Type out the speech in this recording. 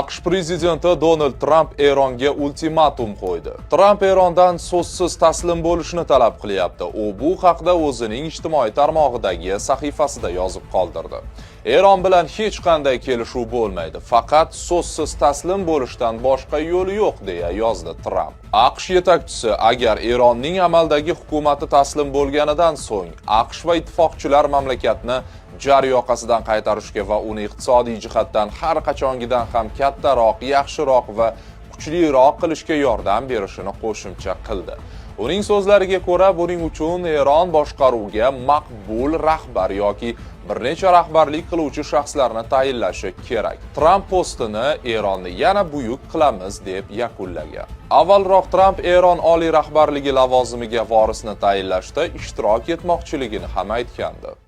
AQSh prezidenti Donald Tramp Eronga ultimatum qo'ydi. Tramp Erondan so'zsiz taslim bo'lishni talab qilyapti. U bu haqda o'zining ijtimoiy tarmog'idagi sahifasida yozib qoldirdi. Eron bilan hech qanday kelishuv bo'lmaydi, faqat so'zsiz taslim bo'lishdan boshqa yo'l yo'q, deya yozdi Tramp. AQSh yetakchisi agar Eronning amaldagi hukumati taslim bo'lganidan so'ng AQSh va ittifoqchilar mamlakatni jar yoqasidan qaytarishga va uni iqtisodiy jihatdan har qachongidan ham kattaroq, yaxshiroq va kuchliroq qilishga yordam berishini qo'shimcha qildi. Uning so'zlariga ko'ra, buning uchun Eron boshqaruviga maqbul rahbar yoki bir necha rahbarlik qiluvchi shaxslarni tayinlashi kerak. Tramp postini Eronni yana buyuk qilamiz deb yakunlagan. Avvalroq Tramp Eron oliy rahbarligi lavozimiga vorisni tayinlashda ishtirok etmoqchiligini ham aytgandi.